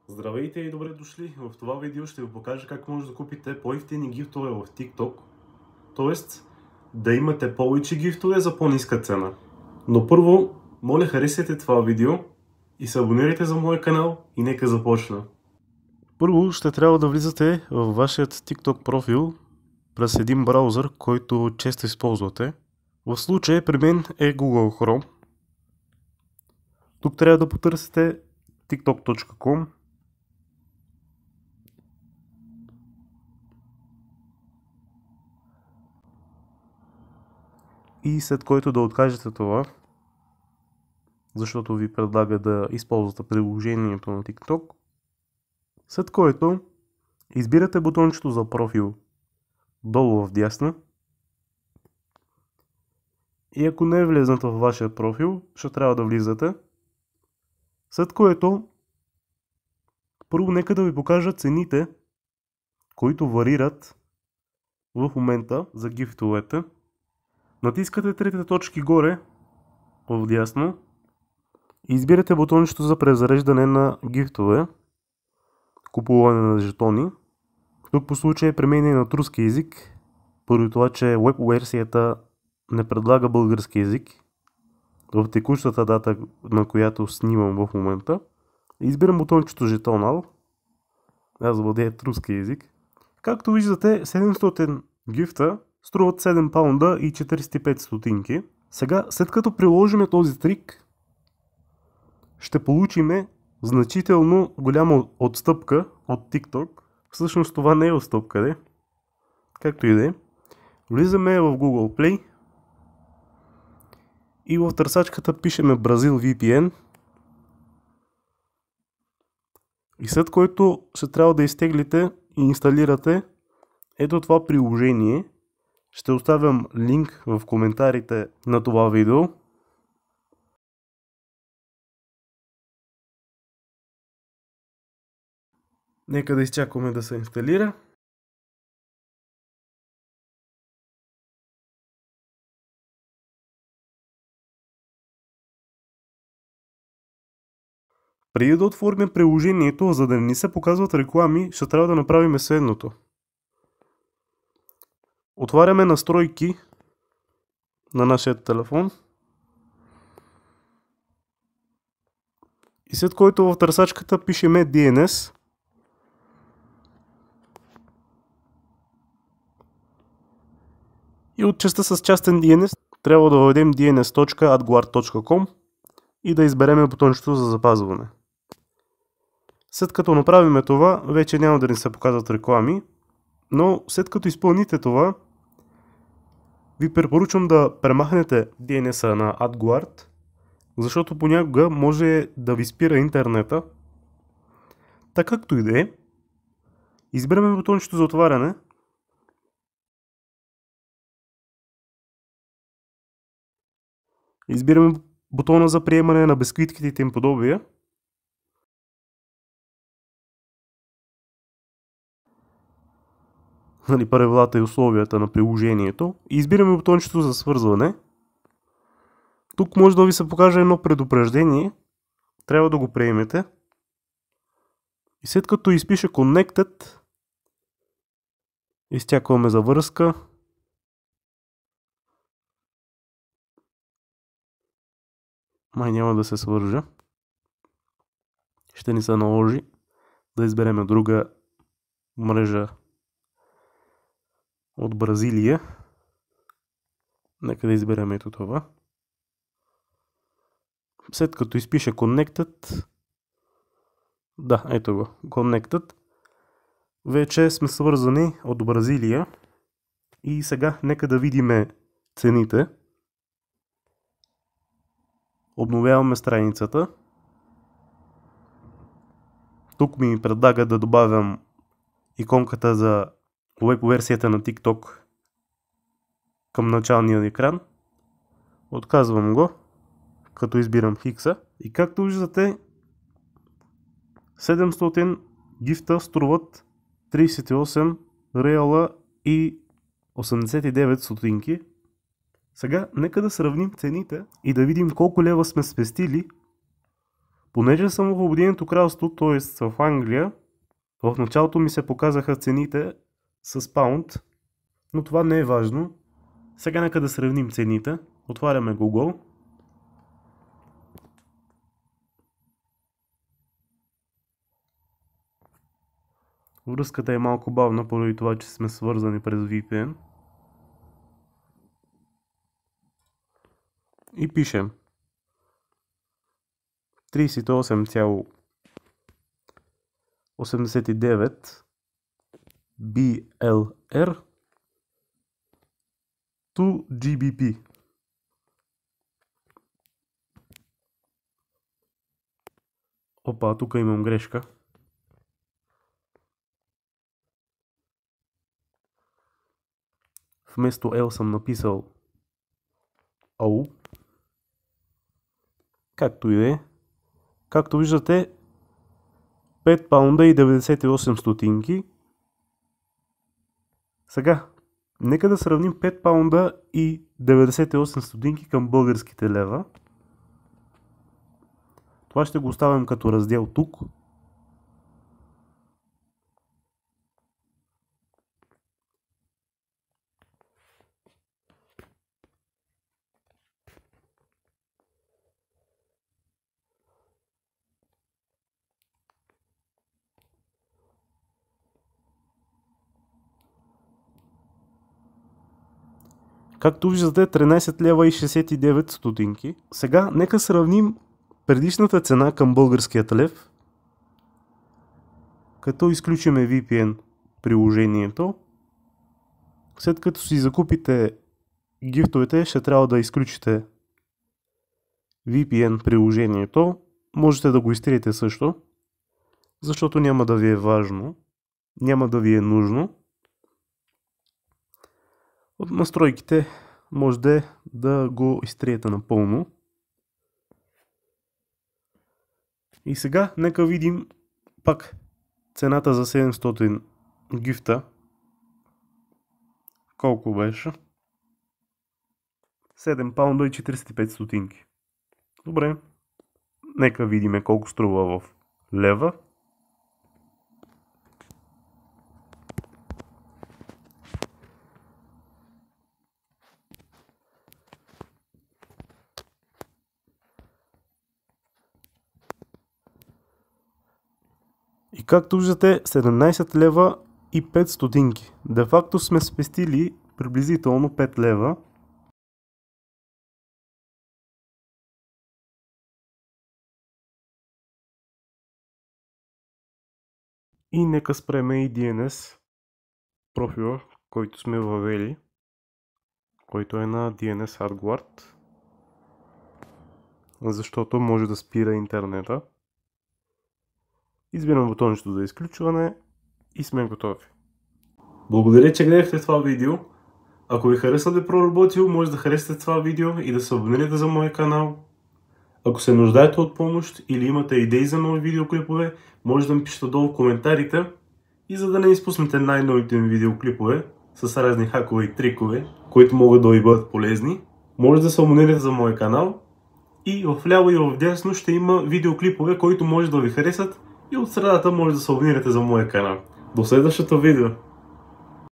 Здравейте и добре дошли! В това видео ще ви покажа как може да купите по-евтини гифтове в TikTok, т.е. да имате повече гифтове за по-ниска цена. Но първо, моля харесайте това видео и се абонирайте за моя канал и нека започна. Първо ще трябва да влизате в вашият TikTok профил през един браузър, който често използвате. В случая при мен е Google Chrome. Тук трябва да потърсите tiktok.com. И след който да откажете това, защото ви предлага да използвате приложението на TikTok, след което избирате бутончето за профил долу в дясно и ако не е влезнато във вашия профил, ще трябва да влизате, след което първо нека да ви покажа цените, които варират в момента за гифтовете. Натискате трите точки горе в дясно и избирате бутончето за презареждане на гифтове, купуване на жетони. Тук по случай при мен е на турски език, поради това, че веб версията не предлага български език в текущата дата, на която снимам в момента. Избирам бутончето жетонал. Аз владея турски език. Както виждате, 700 гифта струват 7 паунда и 45 стотинки. Сега, след като приложим този трик, ще получим значително голяма отстъпка от TikTok. Всъщност това не е отстъпка, де. Както и да е. Влизаме в Google Play и в търсачката пишеме Brazil VPN. И след което ще трябва да изтеглите и инсталирате ето това приложение. Ще оставям линк в коментарите на това видео. Нека да изчакаме да се инсталира. Преди да отворим приложението, за да не ни се показват реклами, ще трябва да направим следното. Отваряме настройки на нашия телефон. И след който в търсачката пишеме DNS. И от частта с частен DNS трябва да въведем dns.adguard.com и да изберем бутончето за запазване. След като направим това, вече няма да ни се показват реклами, но след като изпълните това, ви препоръчвам да премахнете DNS-а на AdGuard, защото понякога може да ви спира интернета. Така както и да е, изберем бутончето за отваряне. Избираме бутона за приемане на бисквитките и тем подобие. Правилата и условията на приложението. И избираме бутончето за свързване. Тук може да ви се покаже едно предупреждение. Трябва да го приемете. И след като изпише Connected, изчакваме за връзка. Май няма да се свържа. Ще ни се наложи да изберем друга мрежа от Бразилия. Нека да изберем ето това. След като изпише Connected, да, ето го, Connected, вече сме свързани от Бразилия. И сега нека да видим цените. Обновяваме страницата. Тук ми предлага да добавям иконката за веб версията на TikTok към началния екран. Отказвам го, като избирам Хикса. И както виждате, 700 гифта струват 38 реала и 89 стотинки. Сега нека да сравним цените и да видим колко лева сме спестили Понеже съм в Обединеното кралство, т.е. в Англия, в началото ми се показаха цените с паунд, но това не е важно. Сега нека да сравним цените. Отваряме Google. Връзката е малко бавна, поради това, че сме свързани през VPN. И пишем 38,89 BLR to GBP. Опа, тук имам грешка. Вместо L съм написал O. Както и да е. Както виждате, 5 паунда и 98 стотинки. Сега, нека да сравним 5 паунда и 98 стотинки към българските лева. Това ще го оставим като раздел тук. Както виждате, 13 лева и 69 стотинки. Сега нека сравним предишната цена към българският лев, като изключиме VPN приложението. След като си закупите гифтовете, ще трябва да изключите VPN приложението. Можете да го изтриете също, защото няма да ви е важно, няма да ви е нужно. От настройките можете да го изтриете напълно. И сега нека видим пак цената за 700 гифта. Колко беше? 7 паунда и 45 стотинки. Добре. Нека видим колко струва в лева. И както виждате, 17 лева и 5 стотинки. Де факто сме спестили приблизително 5 лева. И нека спреме и DNS профила, който сме въвели, който е на DNS Hardguard, защото може да спира интернета. Избирам бутончето за изключване и сме готови. Благодаря, че гледахте това видео. Ако ви хареса да е проработил, може да харесате това видео и да се абонирате за моя канал. Ако се нуждаете от помощ или имате идеи за нови видеоклипове, може да ми пишете долу в коментарите. И за да не изпуснете най-новите ми видеоклипове с разни хакове и трикове, които могат да ви бъдат полезни, може да се абонирате за моя канал. И вляво и вдясно ще има видеоклипове, които може да ви харесат. И от средата може да се абонирате за моя канал. До следващото видео!